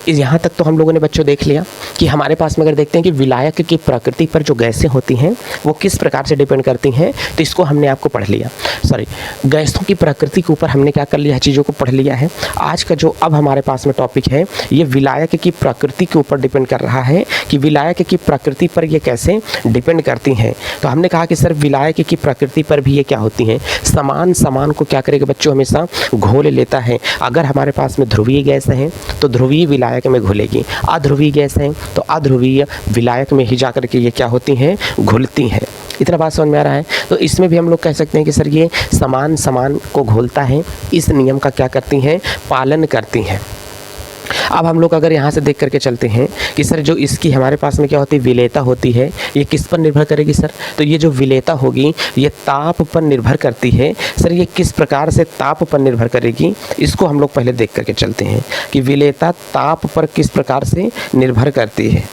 यहाँ तक तो हम लोगों ने बच्चों देख लिया कि हमारे पास में अगर देखते हैं कि विलायक की प्रकृति पर जो गैसें होती हैं वो किस प्रकार से डिपेंड करती हैं, तो इसको हमने आपको पढ़ लिया। गैसों की प्रकृति के ऊपर हमने क्या कर लिया है, चीज़ों को पढ़ लिया है। आज का जो अब हमारे पास में टॉपिक है ये विलायक की प्रकृति के ऊपर डिपेंड कर रहा है कि विलायक की प्रकृति पर ये कैसे डिपेंड करती हैं। तो हमने कहा कि सर विलायक की प्रकृति पर भी ये क्या होती हैं, समान को क्या करेगा बच्चों, हमेशा घोल लेता है। अगर हमारे पास में ध्रुवीय गैस है तो ध्रुवीय विलायक में घुलेगी, अध्रुवीय गैस है तो अध्रुवीय विलायक में ही जाकर के ये क्या होती हैं, घुलती हैं। इतना बात समझ में आ रहा है। तो इसमें भी हम लोग कह सकते हैं कि सर ये समान को घोलता है, इस नियम का क्या करती हैं, पालन करती हैं। अब हम लोग अगर यहाँ से देख करके चलते हैं कि सर जो इसकी हमारे पास में क्या होती है, विलेयता होती है, ये किस पर निर्भर करेगी सर, तो ये जो विलेयता होगी ये ताप पर निर्भर करती है। सर ये किस प्रकार से ताप पर निर्भर करेगी, इसको हम लोग पहले देख करके चलते हैं कि विलेयता ताप पर किस प्रकार से निर्भर करती है।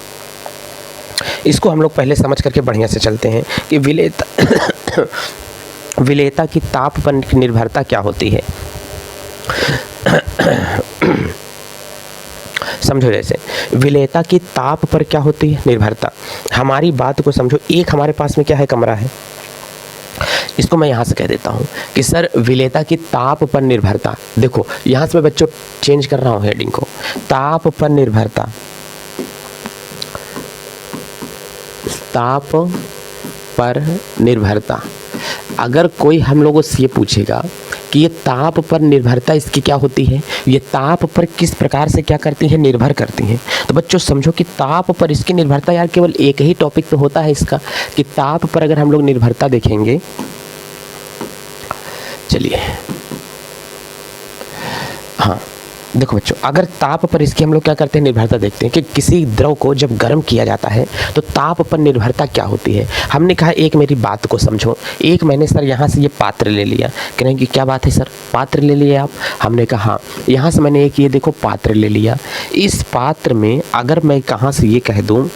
इसको हम लोग पहले समझ करके बढ़िया से चलते हैं कि विलेयता की ताप पर निर्भरता क्या होती है। समझो, जैसे विलेयता की ताप पर क्या होती है, निर्भरता। हमारी बात को समझो, एक हमारे पास में क्या है, कमरा है, इसको मैं यहाँ से कह देता हूँ कि सर विलेयता की ताप पर निर्भरता। देखो यहाँ से मैं बच्चों चेंज कर रहा हूँ हेडिंग को, ताप पर निर्भरता, ताप पर निर्भरता। अगर कोई हम लोगों से ये पूछेगा कि ये ताप पर निर्भरता इसकी क्या होती है, ये ताप पर किस प्रकार से क्या करती है, निर्भर करती हैं, तो बच्चों समझो कि ताप पर इसकी निर्भरता, यार केवल एक ही टॉपिक तो होता है इसका कि ताप पर अगर हम लोग निर्भरता देखेंगे, चलिए हाँ देखो बच्चों, अगर ताप पर इसकी हम लोग क्या करते हैं, निर्भरता देखते हैं कि किसी द्रव को जब गर्म किया जाता है तो ताप पर निर्भरता क्या होती है। हमने कहा एक मेरी बात को समझो, एक मैंने सर यहाँ से ये पात्र ले लिया, कह रहे हैं कि क्या बात है सर, पात्र ले लिया आप, हमने कहा हाँ, यहाँ से मैंने एक ये देखो पात्र ले लिया। इस पात्र में अगर मैं कहाँ से ये कह दूँ,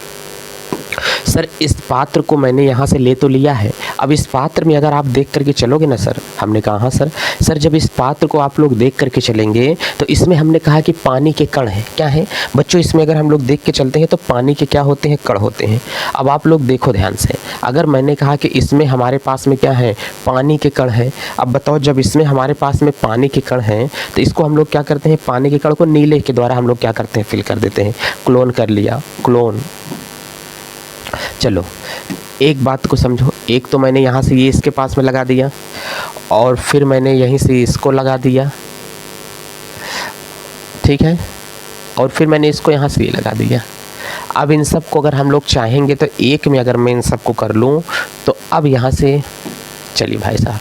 सर इस पात्र को मैंने यहाँ से ले तो लिया है, अब इस पात्र में अगर आप देख करके चलोगे ना सर, हमने कहा हाँ सर जब इस पात्र को आप लोग देख करके चलेंगे तो इसमें हमने कहा कि पानी के कण हैं, क्या है बच्चों, इसमें अगर हम लोग देख के चलते हैं तो पानी के क्या होते हैं, कण होते हैं। अब आप लोग देखो ध्यान से, अगर मैंने कहा कि इसमें हमारे पास में क्या है, पानी के कण हैं, अब बताओ जब इसमें हमारे पास में पानी के कण हैं तो इसको हम लोग क्या करते हैं, पानी के कण को नीले के द्वारा हम लोग क्या करते हैं, फिल कर देते हैं, क्लोन कर लिया, क्लोन। चलो एक बात को समझो, एक तो मैंने यहाँ से ये इसके पास में लगा दिया और फिर मैंने यहीं से इसको लगा दिया, ठीक है, और फिर मैंने इसको यहाँ से ये लगा दिया। अब इन सब को अगर हम लोग चाहेंगे तो एक में अगर मैं इन सब को कर लूँ तो अब यहाँ से चलिए भाई साहब,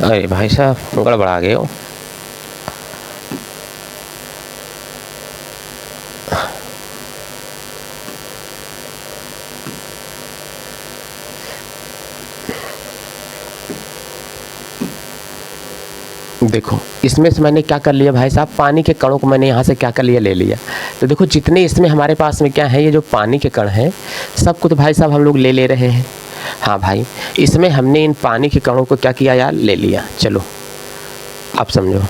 अरे भाई साहब गड़बड़ा गए हो। देखो इसमें से मैंने क्या कर लिया भाई साहब, पानी के कणों को मैंने यहाँ से क्या कर लिया, ले लिया। तो देखो जितने इसमें हमारे पास में क्या है, ये जो पानी के कण हैं सबको तो भाई साहब हम लोग ले रहे हैं। हाँ भाई, इसमें हमने इन पानी के कणों को क्या किया यार, ले लिया। चलो आप समझो,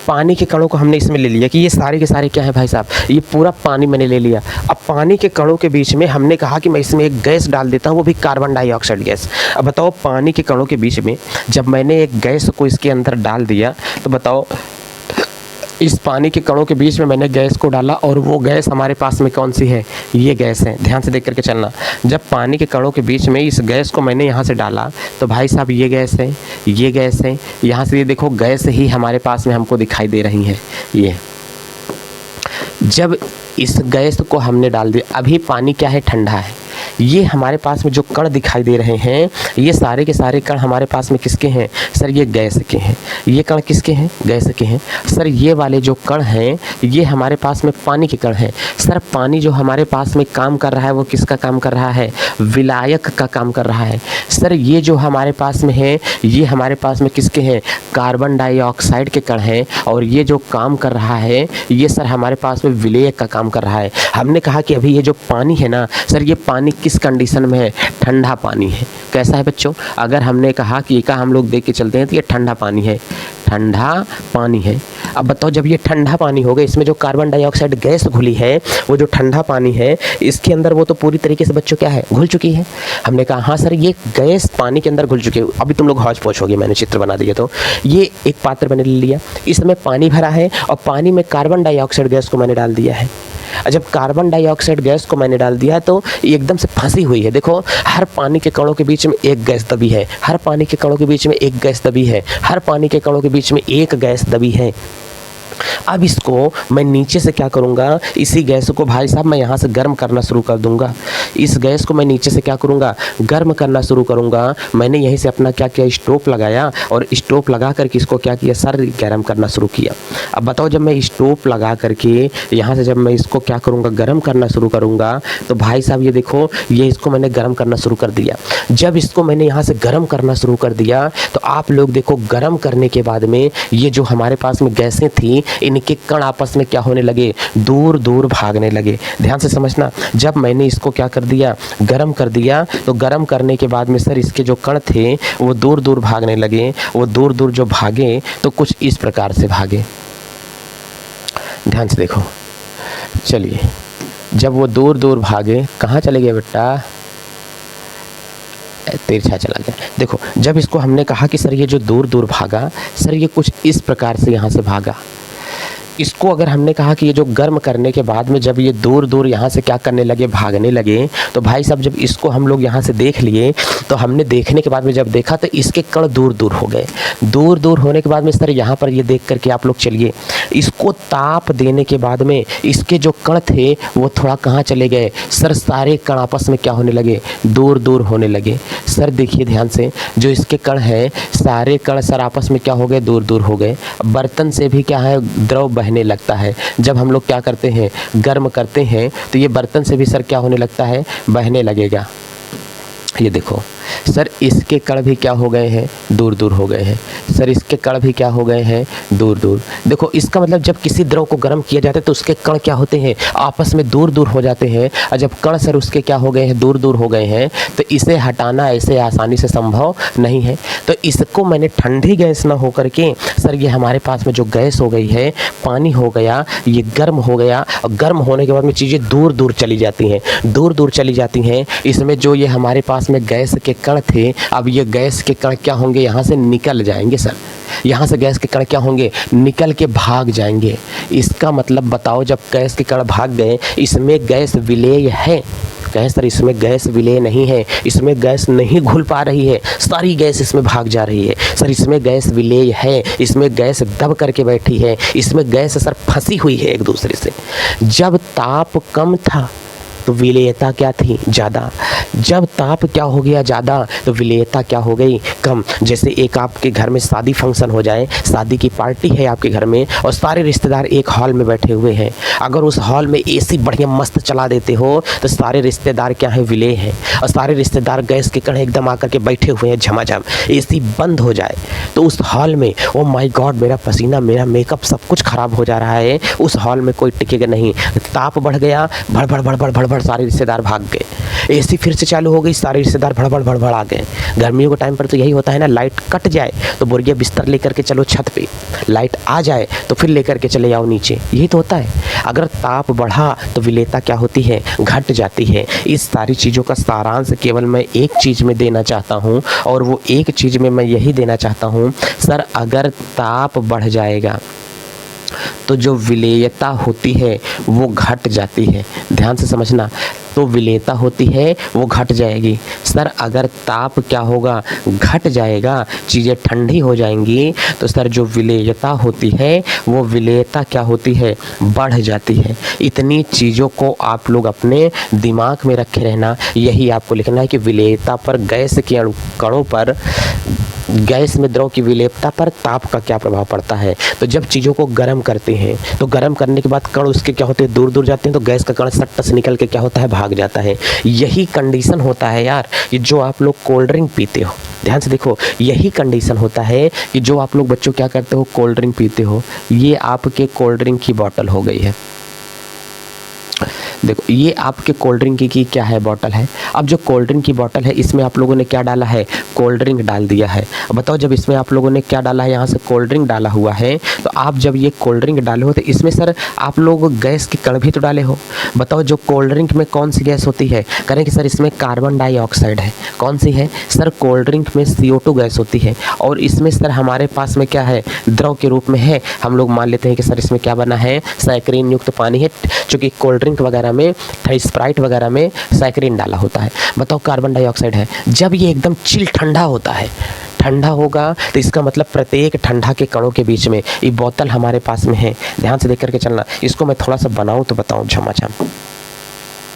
पानी के कणों को हमने इसमें ले लिया कि ये सारे के सारे क्या है भाई साहब, ये पूरा पानी मैंने ले लिया। अब पानी के कणों के बीच में हमने कहा कि मैं इसमें एक गैस डाल देता हूँ, वो भी कार्बन डाइऑक्साइड गैस। अब बताओ पानी के कणों के बीच में जब मैंने एक गैस को इसके अंदर डाल दिया तो बताओ इस पानी के कणों के बीच में मैंने गैस को डाला और वो गैस हमारे पास में कौन सी है, ये गैस है। ध्यान से देख करके चलना, जब पानी के कणों के बीच में इस गैस को मैंने यहाँ से डाला तो भाई साहब ये गैस है, ये गैस है, यहाँ से ये देखो गैस ही हमारे पास में हमको दिखाई दे रही है। ये जब इस गैस को हमने डाल दिया, अभी पानी क्या है, ठंडा है, ये हमारे पास में जो कण दिखाई दे रहे हैं, ये सारे के सारे कण हमारे पास में किसके हैं सर? ये गैस के हैं। ये कण किसके हैं? गैस के हैं। सर ये वाले जो कण हैं ये हमारे पास में पानी के कण हैं। सर पानी जो हमारे पास में काम कर रहा है वो किसका काम कर रहा है? विलायक का काम कर रहा है। सर ये जो हमारे पास में है ये हमारे पास में किसके हैं? कार्बन डाइऑक्साइड के कण हैं। और ये जो काम कर रहा है ये सर हमारे पास में विलेयक का काम कर रहा है। हमने कहा कि अभी ये जो पानी है ना सर, ये पानी किस कंडीशन में है? ठंडा पानी है। कैसा है बच्चों? अगर हमने कहा कि एक हम लोग देख के चलते हैं तो ये ठंडा पानी है, ठंडा पानी है। अब बताओ जब ये ठंडा पानी होगा, इसमें जो कार्बन डाइऑक्साइड गैस घुली है वो जो ठंडा पानी है इसके अंदर वो तो पूरी तरीके से बच्चों क्या है? घुल चुकी है। हमने कहा हाँ सर ये गैस पानी के अंदर घुल चुकी है। अभी तुम लोग हौच पौच हो गए, मैंने चित्र बना दिया। तो ये एक पात्र मैंने ले लिया, इसमें पानी भरा है और पानी में कार्बन डाइऑक्साइड गैस को मैंने डाल दिया है। जब कार्बन डाइऑक्साइड गैस को मैंने डाल दिया है तो एकदम से फंसी हुई है। देखो हर पानी के कणों के बीच में एक गैस दबी है, हर पानी के कणों के बीच में एक गैस दबी है, हर पानी के कणों के बीच में एक गैस दबी है। अब इसको मैं नीचे से क्या करूँगा? इसी गैस को भाई साहब मैं यहाँ से गर्म करना शुरू कर दूँगा। इस गैस को मैं नीचे से क्या करूँगा? गर्म करना शुरू करूँगा। मैंने यहीं से अपना क्या किया? स्टोव लगाया और स्टोव लगा करके इसको क्या किया सर? गर्म करना शुरू किया। अब बताओ जब मैं स्टोव लगा करके यहाँ से जब मैं इसको क्या करूँगा? गर्म करना शुरू करूँगा तो भाई साहब ये देखो ये इसको मैंने गर्म करना शुरू कर दिया। जब इसको मैंने यहाँ से गर्म करना शुरू कर दिया तो आप लोग देखो गर्म करने के बाद में ये जो हमारे पास में गैसें थी इनके कण आपस में क्या होने लगे? दूर दूर भागने लगे। ध्यान से समझना, जब मैंने इसको क्या कर दिया? गर्म कर दिया, तो गर्म करने के बाद में सर इसके जो कण थे वो दूर दूर भागने लगे। वो दूर दूर जो भागे तो कुछ इस प्रकार से भागे। ध्यान से देखो, चलिए जब वो दूर दूर भागे, कहाँ चले गए बेटा? तिरछा चला गया। देखो जब इसको हमने कहा कि सर ये जो दूर दूर भागा, सर ये कुछ इस प्रकार से यहाँ से भागा। इसको अगर हमने कहा कि ये जो गर्म करने के बाद में जब ये दूर दूर यहाँ से क्या करने लगे? भागने लगे। तो भाई साहब जब इसको हम लोग यहाँ से देख लिए तो हमने देखने के बाद में जब देखा तो इसके कण दूर दूर हो गए। दूर दूर होने के बाद में सर यहाँ पर ये देख करके आप लोग चलिए, इसको ताप देने के बाद में इसके जो कण थे वो थोड़ा कहाँ चले गए? सर सारे कण आपस में क्या होने लगे? दूर दूर होने लगे। सर देखिए ध्यान से, जो इसके कण हैं सारे कण सर आपस में क्या हो गए? दूर दूर हो गए। बर्तन से भी क्या है? द्रव बहने लगता है। जब हम लोग क्या करते हैं? गर्म करते हैं तो ये बर्तन से भी सर क्या होने लगता है? बहने लगेगा। ये देखो सर इसके कण भी क्या हो गए हैं? दूर दूर हो गए हैं। सर इसके कण भी क्या हो गए हैं? दूर दूर। देखो इसका मतलब जब किसी द्रव को गर्म किया जाता है तो उसके कण क्या होते हैं? आपस में दूर दूर हो जाते हैं। और जब कण सर उसके क्या हो गए हैं? दूर दूर हो गए हैं, तो इसे हटाना ऐसे आसानी से संभव नहीं है। तो इसको मैंने ठंडी गैस ना हो करके सर ये हमारे पास में जो गैस हो गई है, पानी हो गया, ये गर्म हो गया। और गर्म होने के बाद में चीज़ें दूर दूर चली जाती हैं, दूर दूर चली जाती हैं। इसमें जो ये हमारे पास में गैस के कण थे, अब ये गैस के कण क्या होंगे? यहाँ से निकल जाएंगे सर। यहाँ से गैस के कण क्या होंगे? निकल के भाग जाएंगे। इसका मतलब बताओ जब गैस के कण भाग गए, इसमें गैस विलेय है? कहें सर इसमें गैस विलेय नहीं है, इसमें गैस नहीं घुल पा रही है, सारी गैस इसमें भाग जा रही है। सर इसमें गैस विलेय है, इसमें गैस दब करके बैठी है, इसमें गैस सर फंसी हुई है एक दूसरे से। जब ताप कम था तो विलेयता क्या थी? ज़्यादा। जब ताप क्या हो गया? ज़्यादा, तो विलेयता क्या हो गई? कम। जैसे एक आपके घर में शादी फंक्शन हो जाए, शादी की पार्टी है आपके घर में और सारे रिश्तेदार एक हॉल में बैठे हुए हैं। अगर उस हॉल में एसी बढ़िया मस्त चला देते हो तो सारे रिश्तेदार क्या है? विलेय हैं। और सारे रिश्तेदार गैस के कण एकदम आकर के बैठे हुए हैं झमाझम। एसी बंद हो जाए तो उस हॉल में ओ माय गॉड, मेरा पसीना, मेरा मेकअप सब कुछ खराब हो जा रहा है। उस हॉल में कोई टिकेगा नहीं। ताप बढ़ गया, भड़बड़ भड़बड़ भड़बड़, सारे रिश्तेदार भाग गए। एसी फिर से चालू हो गई, सारे रिश्तेदार भड़बड़ भड़बड़ आ गए। गर्मियों के टाइम पर तो यही होता है ना, लाइट कट जाए तो बोरिया बिस्तर लेकर के चलो छत पे, लाइट आ जाए तो फिर लेकर के चले जाओ नीचे। यही तो होता है। अगर ताप बढ़ा तो विलेयता क्या होती है? घट जाती है। इस सारी चीज़ों का सारांश केवल मैं एक चीज़ में देना चाहता हूँ, और वो एक चीज़ में मैं यही देना चाहता हूँ, सर अगर ताप बढ़ जाएगा तो जो विलेयता होती है वो घट जाती है। ध्यान से समझना, तो विलेयता होती है वो घट जाएगी। सर अगर ताप क्या होगा, घट जाएगा, चीज़ें ठंडी हो जाएंगी, तो सर जो विलेयता होती है वो विलेयता क्या होती है, बढ़ जाती है। इतनी चीज़ों को आप लोग अपने दिमाग में रखे रहना। यही आपको लिखना है कि विलेयता पर गैस के कणों पर, गैस में द्रव की विलेयता पर ताप का क्या प्रभाव पड़ता है। तो जब चीज़ों को गर्म करते हैं तो गर्म करने के बाद कण उसके क्या होते हैं, दूर दूर जाते हैं, तो गैस का कण सट्ट से निकल के क्या होता है, भाग जाता है। यही कंडीशन होता है यार, ये जो आप लोग कोल्ड ड्रिंक पीते हो, ध्यान से देखो, यही कंडीशन होता है कि जो आप लोग बच्चों क्या करते हो, कोल्ड ड्रिंक पीते हो, ये आपके कोल्ड ड्रिंक की बॉटल हो गई है। देखो ये आपके कोल्ड ड्रिंक की क्या है, बॉटल है। अब जो कोल्ड ड्रिंक की बॉटल है इसमें आप लोगों ने क्या डाला है, कोल्ड ड्रिंक डाल दिया है। अब बताओ जब इसमें आप लोगों ने क्या डाला है, यहाँ से कोल्ड ड्रिंक डाला हुआ है, तो आप जब ये कोल्ड ड्रिंक डाले हो तो इसमें सर आप लोग गैस के कण भी तो डाले हो। बताओ जो कोल्ड ड्रिंक में कौन सी गैस होती है, करें कि सर इसमें कार्बन डाइऑक्साइड है। कौन सी है सर, कोल्ड ड्रिंक में CO2 गैस होती है। और इसमें सर हमारे पास में क्या है, द्रव के रूप में है। हम लोग मान लेते हैं कि सर इसमें क्या बना है, सैकरीन युक्त पानी है, चूँकि कोल्ड ड्रिंक वगैरह में, स्प्राइट वगैरह में सैकरीन डाला होता है। बताओ कार्बन डाइऑक्साइड है। जब ये एकदम चिल ठंडा होता है, ठंडा होगा तो इसका मतलब प्रत्येक ठंडा के कणों के बीच में ये बोतल हमारे पास में है। ध्यान से देख करके चलना। इसको मैं थोड़ा सा बनाऊं तो बताऊं झमाझम।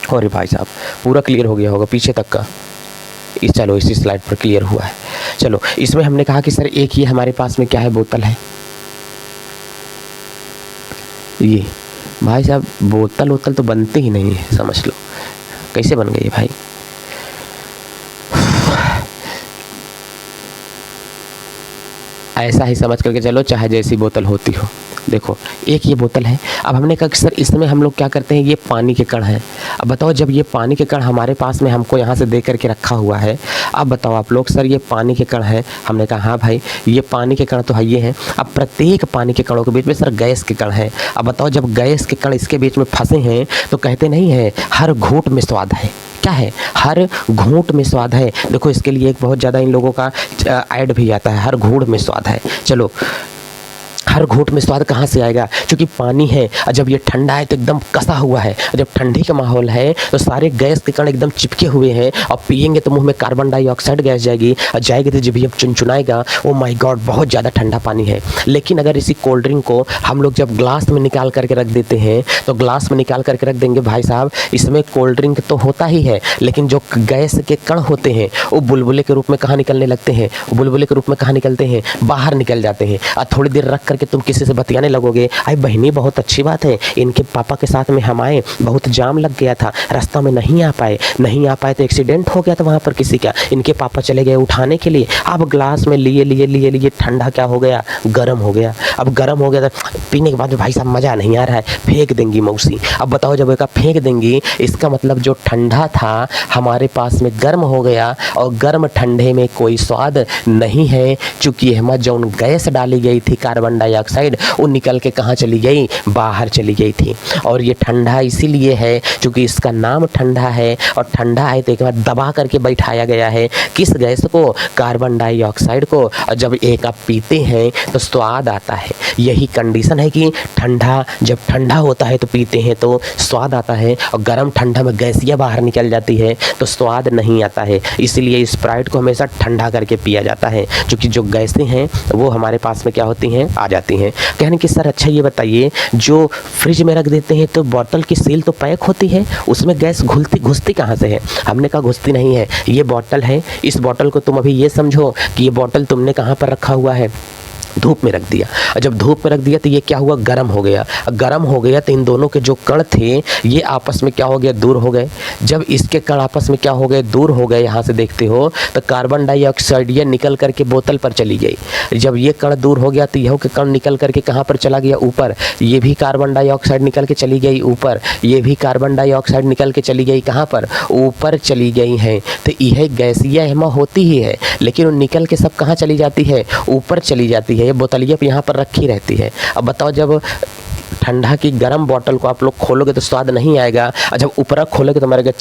और भाई साहब पूरा क्लियर हो गया होगा पीछे तक का। चलो इसी स्लाइड पर क्लियर हुआ है। चलो इसमें हमने कहा कि सर एक ये हमारे पास में क्या है, बोतल है। ये भाई साहब बोतल वोतल तो बनती ही नहीं है, समझ लो। कैसे बन गई भाई, ऐसा ही समझ करके चलो, चाहे जैसी बोतल होती हो। देखो एक ये बोतल है। अब हमने कहा कि सर इसमें हम लोग क्या करते हैं, ये पानी के कण हैं। अब बताओ जब ये पानी के कण हमारे पास में हमको यहाँ से दे करके रखा हुआ है, अब बताओ आप लोग सर ये पानी के कण है। हमने कहा हाँ भाई ये पानी के कण तो है, ये हैं। अब प्रत्येक पानी के कणों के बीच में सर गैस के कण हैं। अब बताओ जब गैस के कण इसके बीच में फंसे हैं तो कहते नहीं है हर घूंट में स्वाद है। क्या है, हर घूंट में स्वाद है। देखो इसके लिए एक बहुत ज़्यादा इन लोगों का ऐड भी आता है, हर घूंट में स्वाद है। चलो हर घूंट में स्वाद कहाँ से आएगा, क्योंकि पानी है और जब ये ठंडा है तो एकदम कसा हुआ है। जब ठंडी का माहौल है तो सारे गैस के कण एकदम चिपके हुए हैं और पिएंगे तो मुंह में कार्बन डाइऑक्साइड गैस जाएगी और जाएगी तो जब चुनचुनाएगा, ओ माय गॉड बहुत ज़्यादा ठंडा पानी है। लेकिन अगर इसी कोल्ड ड्रिंक को हम लोग जब ग्लास में निकाल करके रख देते हैं, तो ग्लास में निकाल करके रख देंगे भाई साहब, इसमें कोल्ड ड्रिंक तो होता ही है, लेकिन जो गैस के कण होते हैं वो बुलबुले के रूप में कहाँ निकलने लगते हैं, बुलबुले के रूप में कहाँ निकलते हैं, बाहर निकल जाते हैं। और थोड़ी देर रख करके तुम किसी से बतियाने लगोगे, अरे बहनी बहुत अच्छी बात है, इनके पापा के साथ में हम आए, बहुत जाम लग गया था, रास्ता में नहीं आ पाए तो एक्सीडेंट हो गया था वहाँ पर किसी का, इनके पापा चले गए उठाने के लिए। अब ग्लास में लिए ठंडा क्या हो गया, गर्म हो गया। अब गर्म हो गया तो पीने के बाद भाई साहब मज़ा नहीं आ रहा है, फेंक देंगी मौसी। अब बताओ जब एक फेंक देंगी, इसका मतलब जो ठंडा था हमारे पास में गर्म हो गया, और गर्म ठंडे में कोई स्वाद नहीं है, चूँकि हमें जो गैस डाली गई थी कार्बन डाइऑक्साइड, वो निकल के कहाँ चली गई, बाहर चली गई थी। और ये ठंडा इसीलिए है क्योंकि इसका नाम ठंडा है, और ठंडा है तो एक बार दबा करके बैठाया गया है किस गैस को, कार्बन डाइऑक्साइड को। और जब एक आप पीते हैं तो स्वाद आता है। यही कंडीशन है कि ठंडा जब ठंडा होता है तो पीते हैं तो स्वाद आता है, और गर्म ठंडा में गैसिया बाहर निकल जाती है तो स्वाद नहीं आता है। इसीलिए स्प्राइट को हमेशा ठंडा करके पिया जाता है, क्योंकि जो गैसें हैं वो हमारे पास में क्या होती हैं, आ जाती हैं। कहने कि सर अच्छा ये बताइए, जो फ्रिज में रख देते हैं तो बोतल की सील तो पैक होती है, उसमें गैस घुसती कहाँ से है। हमने कहा घुसती नहीं है, ये बोतल है, इस बोतल को तुम अभी ये समझो कि ये बोतल तुमने कहाँ पर रखा हुआ है, धूप में रख दिया। और जब धूप में रख दिया तो ये क्या हुआ, गर्म हो गया। गर्म हो गया तो इन दोनों के जो कण थे ये आपस में क्या हो गया, दूर हो गए। जब इसके कण आपस में क्या हो गए, दूर हो गए, यहाँ से देखते हो तो कार्बन डाइऑक्साइड ये निकल करके बोतल पर चली गई। जब ये कण दूर हो गया तो यह के कण निकल करके कहाँ पर चला गया, ऊपर। ये भी कार्बन डाइऑक्साइड निकल के चली गई ऊपर, ये भी कार्बन डाइऑक्साइड निकल के चली गई कहाँ पर, ऊपर चली गई हैं। तो यह गैसीय हेमा होती ही है, लेकिन वो निकल के सब कहाँ चली जाती है, ऊपर चली जाती है। ये बोतलिया यहाँ पर रखी रहती है। अब बताओ जब ठंडा की गर्म बोतल को आप लोग खोलोगे तो स्वाद नहीं आएगा, और जब ऊपर खोलोगे तो मरेगा।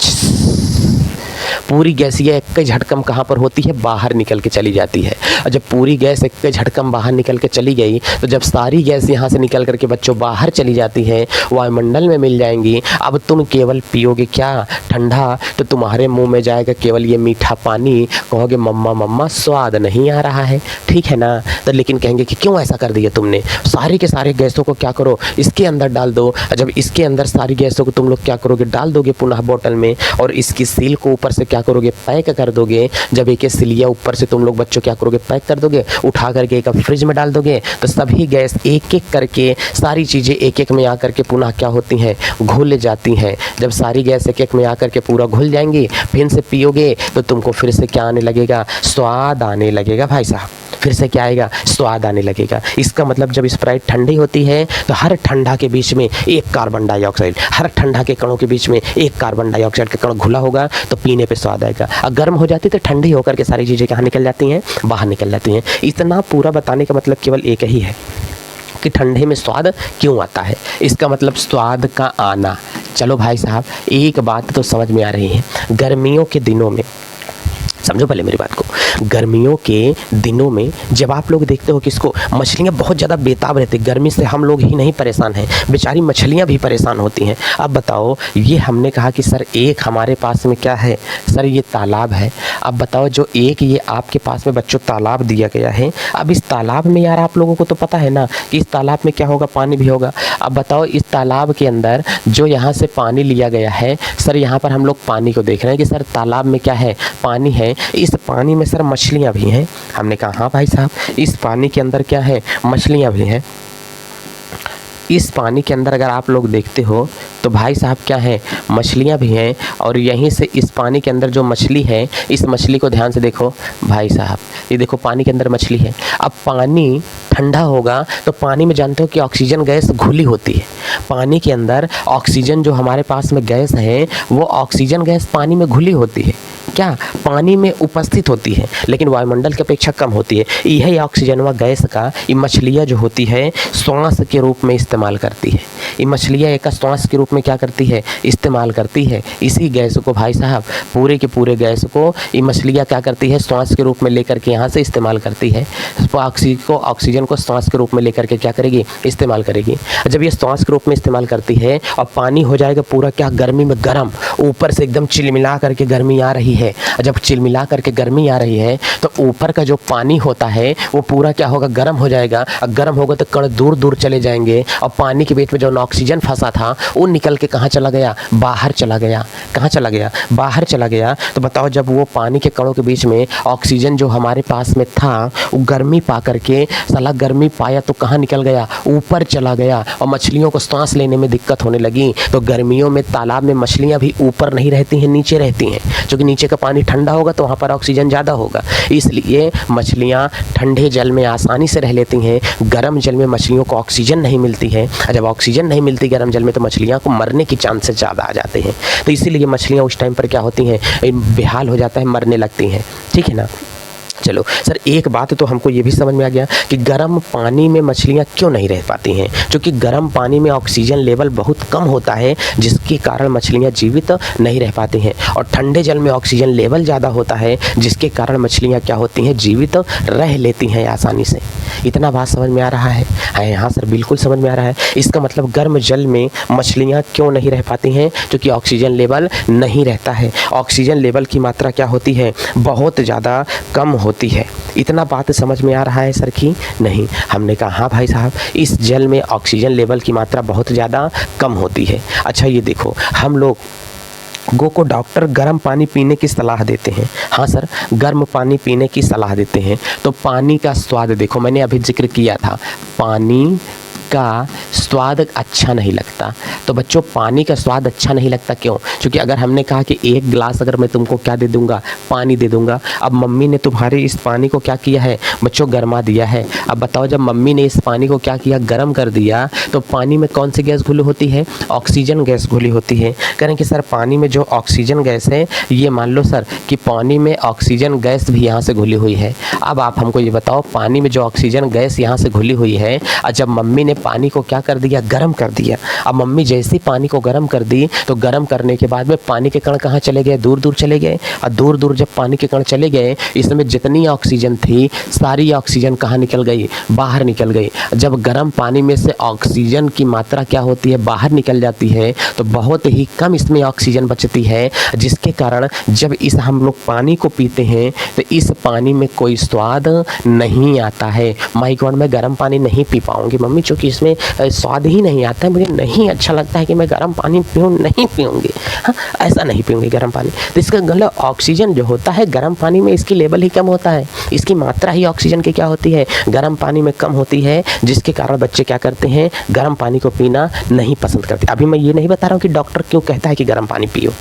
पूरी गैस ये एक के झटकम कहाँ पर होती है, बाहर निकल के चली जाती है। और जब पूरी गैस एक के झटकम बाहर निकल के चली गई तो जब सारी गैस यहाँ से निकल करके बच्चों बाहर चली जाती है, वायुमंडल में मिल जाएंगी। अब तुम केवल पियोगे क्या, ठंडा, तो तुम्हारे मुंह में जाएगा केवल ये मीठा पानी, कहोगे मम्मा मम्मा स्वाद नहीं आ रहा है, ठीक है ना। तो लेकिन कहेंगे कि क्यों ऐसा कर दिया तुमने, सारे के सारे गैसों को क्या करो इसके अंदर डाल दो। जब इसके अंदर सारी गैसों को तुम लोग क्या करोगे, डाल दोगे पुनः बोतल में, और इसकी सील को ऊपर से क्या करोगे, पैक कर दोगे। जब एक सिलिया ऊपर से तुम लोग बच्चों क्या करोगे, पैक कर दोगे, उठा करके एक फ्रिज में डाल दोगे, तो सभी गैस एक एक करके सारी चीज़ें एक एक में आकर के पुनः क्या होती हैं, घुल जाती हैं। जब सारी गैस एक एक में आकर के पूरा घुल जाएंगी, फिर से पियोगे तो तुमको फिर से क्या आने लगेगा, स्वाद आने लगेगा भाई साहब, फिर से क्या आएगा, स्वाद आने लगेगा। इसका मतलब जब स्प्राइट ठंडी होती है तो हर ठंडा के बीच में एक कार्बन डाइऑक्साइड, हर ठंडा के कणों के बीच में एक कार्बन डाइऑक्साइड का कण घुला होगा तो पीने पे स्वाद आएगा। और गर्म हो जाती तो ठंडी होकर के सारी चीज़ें कहाँ निकल जाती हैं, बाहर निकल जाती हैं। इतना पूरा बताने का मतलब केवल एक ही है कि ठंडे में स्वाद क्यों आता है, इसका मतलब स्वाद का आना। चलो भाई साहब एक बात तो समझ में आ रही है, गर्मियों के दिनों में, समझो पहले मेरी बात को, गर्मियों के दिनों में जब आप लोग देखते हो कि इसको मछलियाँ बहुत ज़्यादा बेताब रहती है, गर्मी से हम लोग ही नहीं परेशान हैं, बेचारी मछलियाँ भी परेशान होती हैं। अब बताओ, ये हमने कहा कि सर एक हमारे पास में क्या है, सर ये तालाब है। अब बताओ जो एक ये आपके पास में बच्चों तालाब दिया गया है, अब इस तालाब में यार आप लोगों को तो पता है ना कि इस तालाब में क्या होगा, पानी भी होगा। अब बताओ इस तालाब के अंदर जो यहाँ से पानी लिया गया है, सर यहाँ पर हम लोग पानी को देख रहे हैं कि सर तालाब में क्या है, पानी है। इस पानी में सर मछलियाँ भी हैं। हमने कहा हाँ भाई साहब, इस पानी के अंदर क्या है, मछलियाँ भी हैं। इस पानी के अंदर अगर आप लोग देखते हो तो भाई साहब क्या है, मछलियाँ भी हैं। और यहीं से इस पानी के अंदर जो मछली है, इस मछली को ध्यान से देखो भाई साहब, ये देखो पानी के अंदर मछली है। अब पानी ठंडा होगा तो पानी में जानते हो कि ऑक्सीजन गैस घुली होती है। पानी के अंदर ऑक्सीजन जो हमारे पास में गैस है, वो ऑक्सीजन गैस पानी में घुली होती है, क्या पानी में उपस्थित होती है, लेकिन वायुमंडल की अपेक्षा कम होती है। यही ऑक्सीजन व गैस का ये मछलियाँ जो होती है श्वास के रूप में इस्तेमाल करती है। ये मछलियाँ एक श्वास के रूप में क्या करती है, इस्तेमाल करती है। इसी गैस को भाई साहब, पूरे के पूरे गैस को ये मछलियाँ क्या करती है, श्वास के रूप में लेकर के यहाँ से इस्तेमाल करती है। ऑक्सीजन को श्वास के रूप में लेकर के क्या करेगी, इस्तेमाल करेगी। जब ये श्वास के रूप में इस्तेमाल करती है और पानी हो जाएगा पूरा क्या, गर्मी में गर्म, ऊपर से एकदम चिलमिला करके गर्मी आ रही है। जब चिलमिला करके गर्मी आ रही है तो ऊपर का जो पानी होता है वो पूरा क्या होगा, गर्म हो जाएगा। और गर्म होगा तो कण दूर दूर चले जाएंगे और पानी के बीच में जो ऑक्सीजन फंसा था वो निकल के कहाँ चला गया, बाहर चला गया। कहाँ चला गया, बाहर चला गया। तो बताओ जब वो पानी के कणों के बीच में ऑक्सीजन जो हमारे पास में था वो गर्मी पा करके साला गर्मी पाया तो कहाँ निकल गया, ऊपर चला गया। और मछलियों को सांस लेने में दिक्कत होने लगी। तो गर्मियों में तालाब में मछलियाँ भी ऊपर नहीं रहती हैं, नीचे रहती हैं, क्योंकि नीचे का पानी ठंडा होगा तो वहाँ पर ऑक्सीजन ज़्यादा होगा। इसलिए मछलियाँ ठंडे जल में आसानी से रह लेती हैं। गर्म जल में मछलियों को ऑक्सीजन नहीं मिलती है। जब ऑक्सीजन नहीं मिलती गर्म जल में तो मछलियाँ को मरने के चांसेस ज़्यादा आ जाते हैं। तो इसीलिए मछलियाँ उस टाइम पर क्या होती हैं, बेहाल हो जाता है, मरने लगती हैं, ठीक है ना। चलो सर एक बात तो हमको ये भी समझ में आ गया कि गर्म पानी में मछलियाँ क्यों नहीं रह पाती हैं, क्योंकि गर्म पानी में ऑक्सीजन लेवल बहुत कम होता है, जिसके कारण मछलियाँ जीवित नहीं रह पाती हैं। और ठंडे जल में ऑक्सीजन लेवल ज़्यादा होता है, जिसके कारण मछलियाँ क्या होती हैं, जीवित रह लेती हैं आसानी से। इतना बात समझ में आ रहा है? हाँ सर बिल्कुल समझ में आ रहा है। इसका मतलब गर्म जल में मछलियाँ क्यों नहीं रह पाती हैं, क्योंकि ऑक्सीजन लेवल नहीं रहता है। ऑक्सीजन लेवल की मात्रा क्या होती है, बहुत ज़्यादा कम होती है। इतना बात समझ में आ रहा है सर कि नहीं? हमने कहा हाँ भाई साहब, इस जल में ऑक्सीजन लेवल की मात्रा बहुत ज़्यादा कम होती है। अच्छा ये देखो, हम लोग को डॉक्टर गर्म पानी पीने की सलाह देते हैं। हाँ सर, गर्म पानी पीने की सलाह देते हैं। तो पानी का स्वाद देखो, मैंने अभी जिक्र किया था, पानी का स्वाद अच्छा नहीं लगता। तो बच्चों पानी का स्वाद अच्छा नहीं लगता क्यों? क्योंकि अगर हमने कहा कि एक गिलास अगर मैं तुमको क्या दे दूंगा, पानी दे दूंगा। अब मम्मी ने तुम्हारे इस पानी को क्या किया है बच्चों, गरमा दिया है। अब बताओ जब मम्मी ने इस पानी को क्या किया, गर्म कर दिया, तो पानी में कौन सी गैस घुली होती है, ऑक्सीजन गैस घुली होती है। करें कि सर पानी में जो ऑक्सीजन गैस है, ये मान लो सर कि पानी में ऑक्सीजन गैस भी यहाँ से घुली हुई है। अब आप हमको ये बताओ, पानी में जो ऑक्सीजन गैस यहाँ से घुली हुई है, और जब मम्मी ने पानी को क्या कर दिया, गर्म कर दिया। अब मम्मी जैसे पानी को गर्म कर दी तो गर्म करने के बाद में पानी के कण कहाँ चले गए, दूर दूर चले गए। और दूर दूर जब पानी के कण चले गए, इसमें जितनी ऑक्सीजन थी सारी ऑक्सीजन कहाँ निकल गई, बाहर निकल गई। जब गर्म पानी में से ऑक्सीजन की मात्रा क्या होती है, बाहर निकल जाती है, तो बहुत ही कम इसमें ऑक्सीजन बचती है, जिसके कारण जब इस हम लोग पानी को पीते हैं तो इस पानी में कोई स्वाद नहीं आता है। माय गॉड, मैं गर्म पानी नहीं पी पाऊंगी मम्मी, चूँकि इसमें स्वाद ही नहीं आता है, मुझे नहीं अच्छा लगता है कि मैं गर्म पानी पीऊँ, नहीं पीऊँगी। हाँ, ऐसा नहीं पीऊँगी गर्म पानी। तो इसका गलत ऑक्सीजन जो होता है गर्म पानी में, इसकी लेवल ही कम होता है, इसकी मात्रा ही ऑक्सीजन की क्या होती है, गर्म पानी में कम होती है, जिसके कारण बच्चे क्या करते हैं, गर्म पानी को पीना नहीं पसंद करते। अभी मैं ये नहीं बता रहा हूँ कि डॉक्टर क्यों कहता है कि गर्म पानी पियो,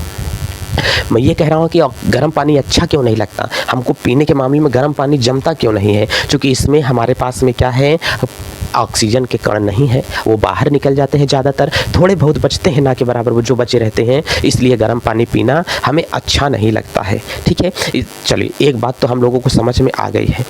मैं ये कह रहा हूँ कि गर्म पानी अच्छा क्यों नहीं लगता, हमको पीने के मामले में गर्म पानी जमता क्यों नहीं है, क्योंकि इसमें हमारे पास में क्या है, ऑक्सीजन के कण नहीं है, वो बाहर निकल जाते हैं, ज़्यादातर थोड़े बहुत बचते हैं, ना के बराबर वो जो बचे रहते हैं, इसलिए गर्म पानी पीना हमें अच्छा नहीं लगता है। ठीक है, चलिए एक बात तो हम लोगों को समझ में आ गई है।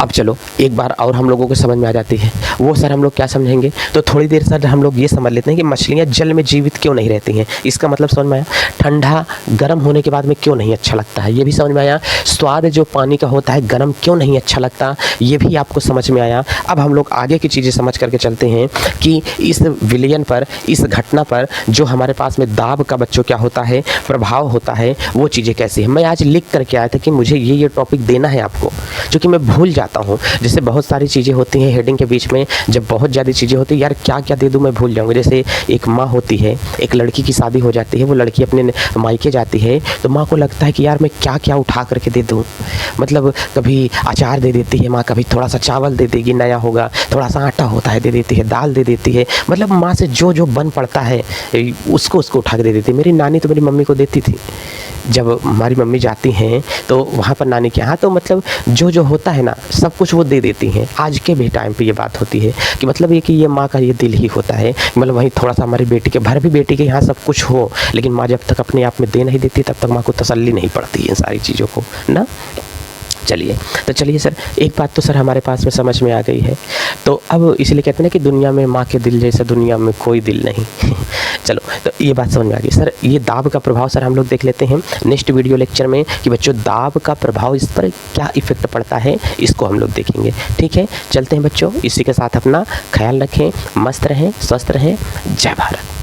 अब चलो एक बार और हम लोगों को समझ में आ जाती है, वो सर हम लोग क्या समझेंगे, तो थोड़ी देर सर हम लोग ये समझ लेते हैं कि मछलियाँ जल में जीवित क्यों नहीं रहती हैं। इसका मतलब समझ में आया, ठंडा गर्म होने के बाद में क्यों नहीं अच्छा लगता है, ये भी समझ में आया। स्वाद जो पानी का होता है गर्म क्यों नहीं अच्छा लगता, ये भी आपको समझ में आया। अब हम लोग आगे की चीज़ें समझ करके चलते हैं कि इस विलयन पर, इस घटना पर जो हमारे पास में दाब का बच्चों क्या होता है, प्रभाव होता है, वो चीज़ें कैसी है। मैं आज लिख करके आया था कि मुझे ये टॉपिक देना है आपको, क्योंकि मैं भूल जाता हूँ। जैसे बहुत सारी चीज़ें होती हैं हेडिंग के बीच में, जब बहुत ज़्यादा चीज़ें होती हैं, यार क्या क्या दे दूँ मैं भूल जाऊँगा। जैसे एक माँ होती है, एक लड़की की शादी हो जाती है, वो लड़की अपने मायके जाती है, तो माँ को लगता है कि यार मैं क्या क्या उठा करके दे दूँ, मतलब कभी अचार दे देती है माँ, कभी थोड़ा सा चावल दे देगी नया होगा, थोड़ा सा आटा होता है दे देती है, दाल दे देती है, मतलब माँ से जो जो बन पड़ता है उसको उठा के दे देती है। मेरी नानी तो मेरी मम्मी को देती थी, जब हमारी मम्मी जाती हैं तो वहाँ पर नानी के यहाँ, तो मतलब जो जो होता है ना सब कुछ वो दे देती हैं। आज के भी टाइम पे ये बात होती है कि मतलब ये कि ये माँ का ये दिल ही होता है, मतलब वहीं थोड़ा सा हमारी बेटी के भर भी बेटी के यहाँ सब कुछ हो, लेकिन माँ जब तक अपने आप में दे नहीं देती तब तक माँ को तसल्ली नहीं पड़ती इन सारी चीज़ों को ना। चलिए सर एक बात तो सर हमारे पास में समझ में आ गई है, तो अब इसलिए कहते हैं ना कि दुनिया में माँ के दिल जैसा दुनिया में कोई दिल नहीं। चलो तो ये बात समझ में आ गई। सर ये दाब का प्रभाव सर हम लोग देख लेते हैं नेक्स्ट वीडियो लेक्चर में कि बच्चों दाब का प्रभाव इस पर क्या इफेक्ट पड़ता है, इसको हम लोग देखेंगे। ठीक है, चलते हैं बच्चों, इसी के साथ अपना ख्याल रखें, मस्त रहें, स्वस्थ रहें। जय भारत।